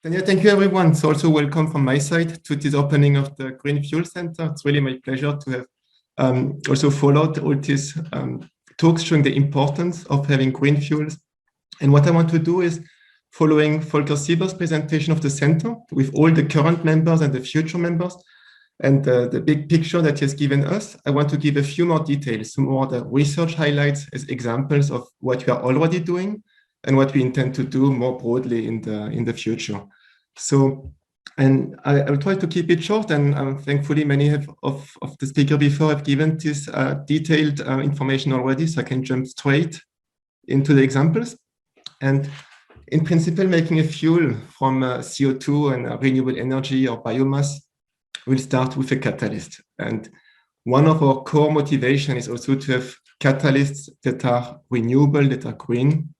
Tanya, thank you everyone. So also welcome from my side to this opening of the Green Fuel Center. It's really my pleasure to have also followed all these talks showing the importance of having green fuels. And what I want to do is, following Volker Sieber's presentation of the center with all the current members and the future members, and the big picture that he has given us, I want to give a few more details, some more the research highlights as examples of what we are already doing and what we intend to do more broadly in the future. So, and I'll try to keep it short, and thankfully many of the speakers before have given this detailed information already, so I can jump straight into the examples. And in principle, making a fuel from CO2 and renewable energy or biomass will start with a catalyst. And one of our core motivations is also to have catalysts that are renewable, that are green.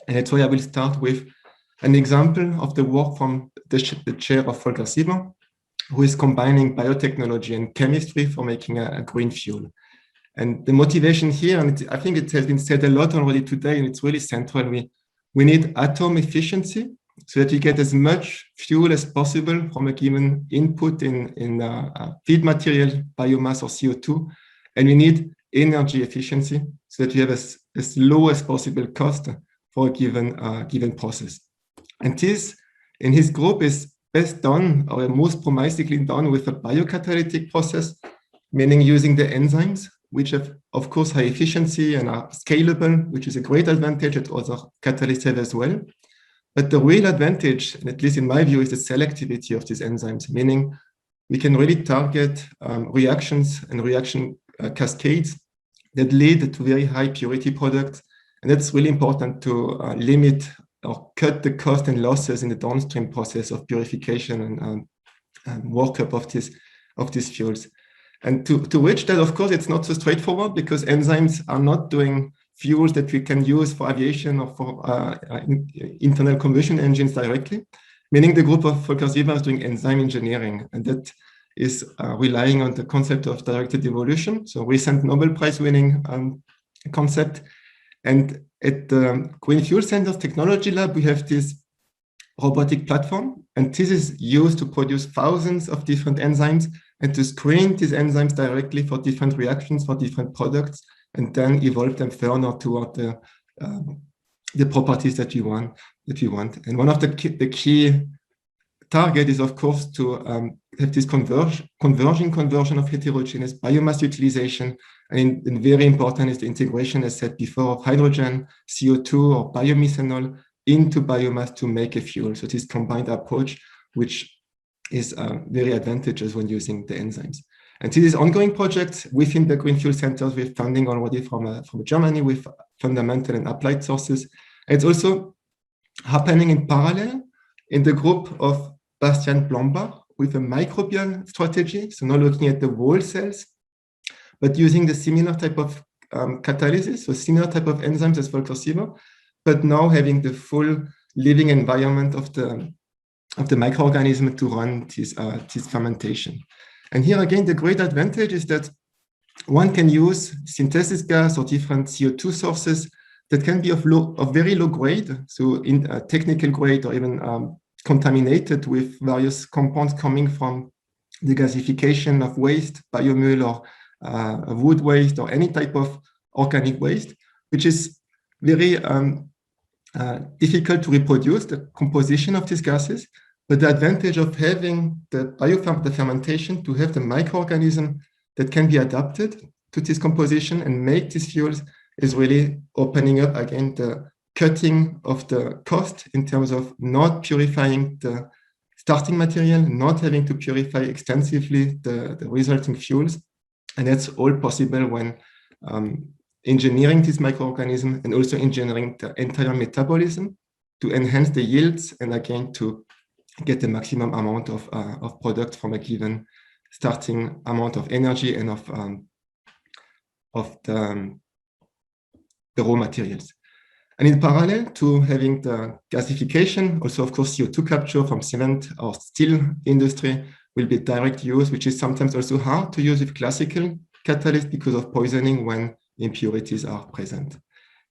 And that's why I will start with an example of the work from the chair of Volker Sieber, who is combining biotechnology and chemistry for making a green fuel. And the motivation here, and I think it has been said a lot already today, and it's really central, we need atom efficiency so that we get as much fuel as possible from a given input in feed material, biomass or CO2. And we need energy efficiency so that we have as low as possible cost for a given process. And this, in his group, is best done, or most promisingly done, with a biocatalytic process, meaning using the enzymes, which have, of course, high efficiency and are scalable, which is a great advantage that other catalysts have as well. But the real advantage, and at least in my view, is the selectivity of these enzymes, meaning we can really target reactions and reaction cascades that lead to very high purity products. And that's really important to limit or cut the cost and losses in the downstream process of purification and workup of these fuels. And to reach that, of course, it's not so straightforward because enzymes are not doing fuels that we can use for aviation or for internal combustion engines directly, meaning the group of Volker Sieber is doing enzyme engineering, and that is relying on the concept of directed evolution, so recent Nobel Prize winning concept. And at the Green Fuel Center's Technology Lab, we have this robotic platform, and this is used to produce thousands of different enzymes and to screen these enzymes directly for different reactions, for different products, and then evolve them further toward the properties that we want. And one of the key target is, of course, to have this conversion of heterogeneous biomass utilization. And very important is the integration, as said before, of hydrogen, CO2, or biomethanol into biomass to make a fuel. So this combined approach, which is very advantageous when using the enzymes. And this is ongoing projects within the Green Fuel Centers with funding already from Germany with fundamental and applied sources. And it's also happening in parallel in the group of Bastian Blombach with a microbial strategy. So not looking at the whole cells, but using the similar type of catalysis, so similar type of enzymes as Volker Sieber, but now having the full living environment of the microorganism to run this fermentation. And here again, the great advantage is that one can use synthesis gas or different CO2 sources that can be of very low grade, so in technical grade or even contaminated with various compounds coming from the gasification of waste, biomeal or wood waste or any type of organic waste, which is very difficult to reproduce, the composition of these gases. But the advantage of having the fermentation to have the microorganism that can be adapted to this composition and make these fuels is really opening up again the cutting of the cost in terms of not purifying the starting material, not having to purify extensively the resulting fuels. And that's all possible when engineering this microorganism and also engineering the entire metabolism to enhance the yields and again to get the maximum amount of product from a given starting amount of energy and of the raw materials. And in parallel to having the gasification, also of course CO2 capture from cement or steel industry will be direct use, which is sometimes also hard to use with classical catalysts because of poisoning when impurities are present.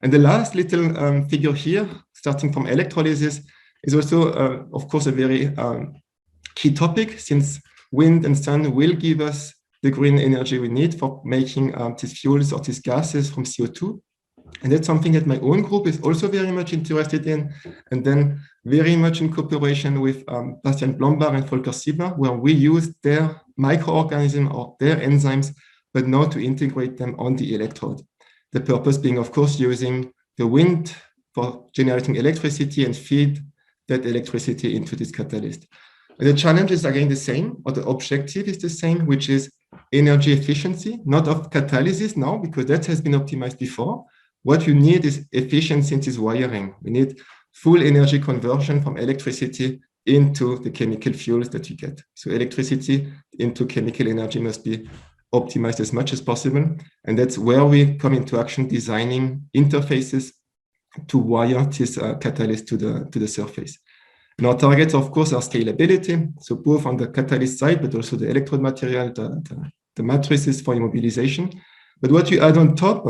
And the last little figure here, starting from electrolysis, is also, of course, a very key topic, since wind and sun will give us the green energy we need for making these fuels or these gases from CO2. And that's something that my own group is also very much interested in, and then very much in cooperation with Bastian Blombach and Volker Sieber, where we use their microorganism or their enzymes, but now to integrate them on the electrode. The purpose being, of course, using the wind for generating electricity and feed that electricity into this catalyst. And the challenge is again the same, or the objective is the same, which is energy efficiency, not of catalysis now, because that has been optimized before. What you need is efficiency in this wiring. We need full energy conversion from electricity into the chemical fuels that you get. So electricity into chemical energy must be optimized as much as possible. And that's where we come into action, designing interfaces to wire this catalyst to the surface. And our targets, of course, are scalability. So both on the catalyst side, but also the electrode material, the matrices for immobilization. But what you add on top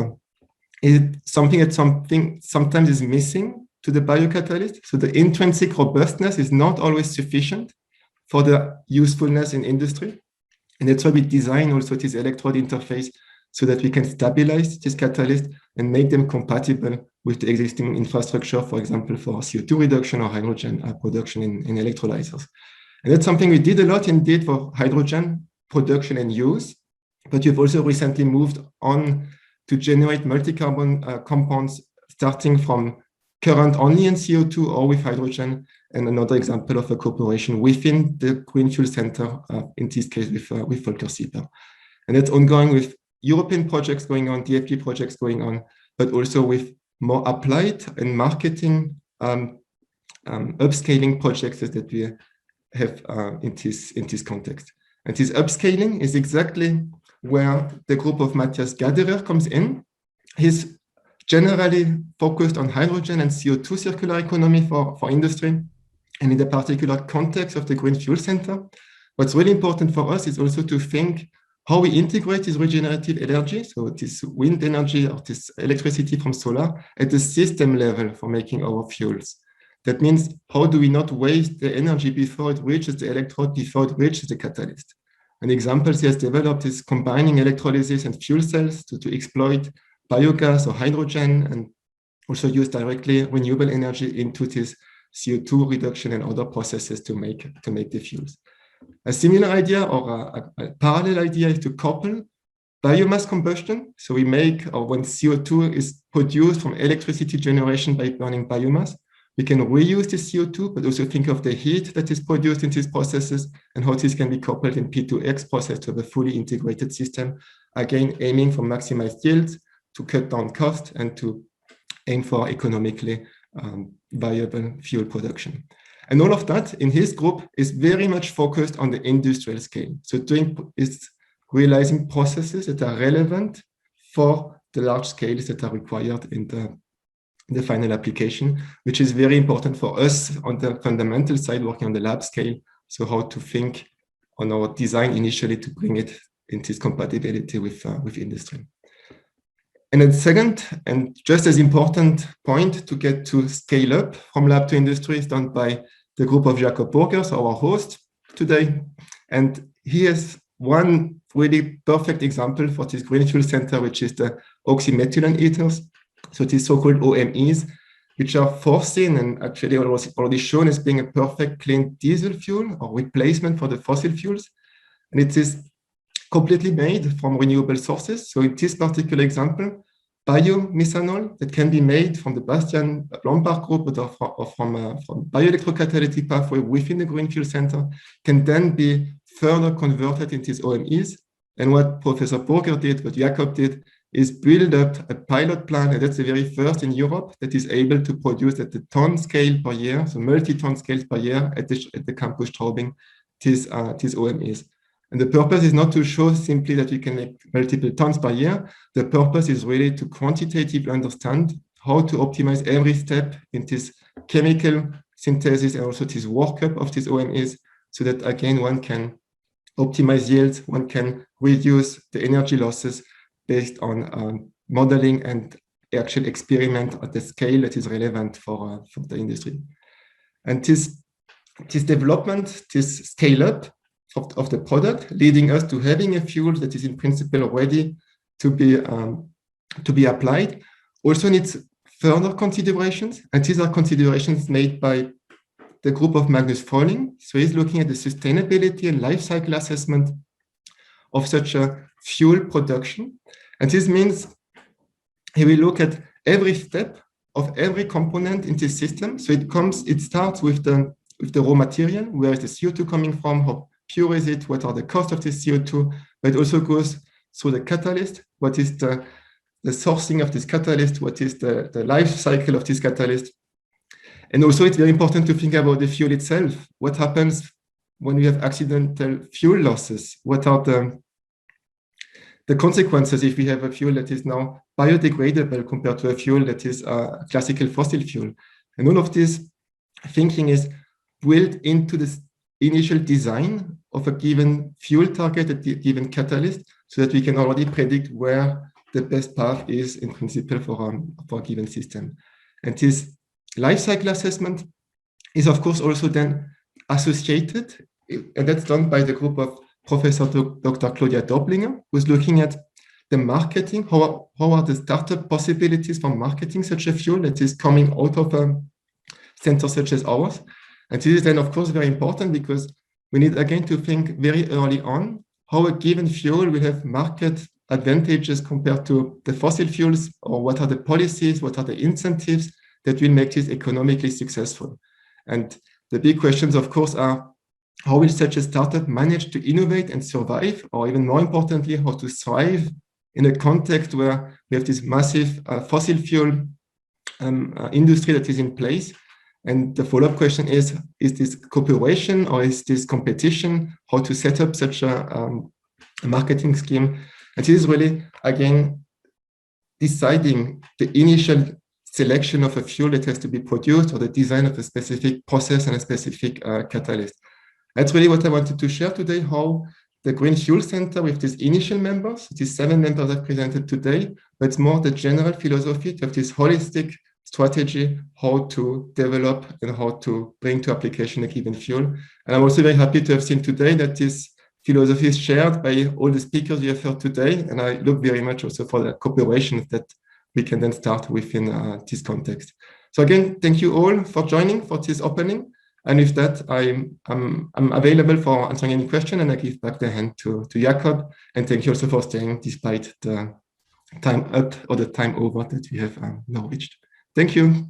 is something that sometimes is missing to the biocatalyst. So the intrinsic robustness is not always sufficient for the usefulness in industry. And that's why we design also this electrode interface, so that we can stabilize this catalyst and make them compatible with the existing infrastructure, for example, for CO2 reduction or hydrogen production in electrolyzers. And that's something we did a lot indeed for hydrogen production and use, but we've also recently moved on to generate multi-carbon compounds starting from current only in CO2 or with hydrogen, and another example of a cooperation within the Green Fuel Center, in this case with Volker Sieber. And that's ongoing with European projects going on, DFG projects going on, but also with more applied and marketing upscaling projects that we have in this context. And this upscaling is exactly where the group of Matthias Gaderer comes in. He's generally focused on hydrogen and CO2 circular economy for industry. And in the particular context of the Green Fuel Center, what's really important for us is also to think how we integrate this regenerative energy, so this wind energy or this electricity from solar, at the system level for making our fuels. That means, how do we not waste the energy before it reaches the electrode, before it reaches the catalyst? An example he has developed is combining electrolysis and fuel cells to exploit biogas or hydrogen, and also use directly renewable energy into this CO2 reduction and other processes to make the fuels. A similar idea, or a parallel idea, is to couple biomass combustion. So we make, or when CO2 is produced from electricity generation by burning biomass, we can reuse the CO2, but also think of the heat that is produced in these processes and how this can be coupled in P2X process to have a fully integrated system, again, aiming for maximized yields, to cut down cost, and to aim for economically viable fuel production. And all of that in his group is very much focused on the industrial scale. So realizing processes that are relevant for the large scales that are required in the final application, which is very important for us on the fundamental side, working on the lab scale. So how to think on our design initially to bring it into this compatibility with industry. And then second, and just as important point to get to scale up from lab to industry is done by the group of Jakob Burgers, our host today. And he has one really perfect example for this Green Fuel Center, which is the oxymethylene ethers. So these so-called OMEs, which are foreseen and actually already shown as being a perfect clean diesel fuel or replacement for the fossil fuels. And it is completely made from renewable sources. So in this particular example, biomethanol that can be made from the Bastian Blombach group or from bioelectrocatalytic pathway within the Green Fuel Center can then be further converted into these OMEs. And what Professor Burger did, what Jakob did, is build up a pilot plant, and that's the very first in Europe that is able to produce at the ton scale per year, so multi-ton scales per year at the campus Straubing, these OMEs. And the purpose is not to show simply that we can make multiple tons per year. The purpose is really to quantitatively understand how to optimize every step in this chemical synthesis and also this workup of these OMEs, so that again, one can optimize yields, one can reduce the energy losses based on modeling and actual experiment at the scale that is relevant for the industry. And this development, this scale up of the product, leading us to having a fuel that is in principle ready to be applied, also needs further considerations. And these are considerations made by the group of Magnus Frohling. So he's looking at the sustainability and life cycle assessment of such a fuel production. And this means he will look at every step of every component in this system. So it starts with the raw material. Where is the CO2 coming from? How pure is it? What are the costs of this CO2? But it also goes through the catalyst. What is the sourcing of this catalyst? What is the life cycle of this catalyst? And also it's very important to think about the fuel itself. What happens when we have accidental fuel losses? What are the consequences if we have a fuel that is now biodegradable compared to a fuel that is a classical fossil fuel? And all of this thinking is built into the initial design of a given fuel target, a given catalyst, so that we can already predict where the best path is in principle for a given system. And this life cycle assessment is of course also then associated, and that's done by the group of Professor Dr. Claudia Doblinger, who's looking at the marketing, how are the startup possibilities for marketing such a fuel that is coming out of a center such as ours. And this is then of course very important because we need again to think very early on how a given fuel will have market advantages compared to the fossil fuels, or what are the policies, what are the incentives that will make this economically successful. And the big questions of course are, how will such a startup manage to innovate and survive, or even more importantly, how to thrive in a context where we have this massive fossil fuel industry that is in place? And the follow-up question is this cooperation or is this competition? How to set up such a marketing scheme? And this is really, again, deciding the initial selection of a fuel that has to be produced, or the design of a specific process and a specific catalyst. That's really what I wanted to share today, how the Green Fuel Center with these initial members, these 7 members I've presented today, but it's more the general philosophy to have this holistic strategy, how to develop and how to bring to application a given fuel. And I'm also very happy to have seen today that this philosophy is shared by all the speakers you have heard today. And I look very much also for the cooperation that we can then start within this context. So again, thank you all for joining for this opening. And with that, I'm available for answering any question, and I give back the hand to Jakob. And thank you also for staying despite the time up or the time over that we have now reached. Thank you.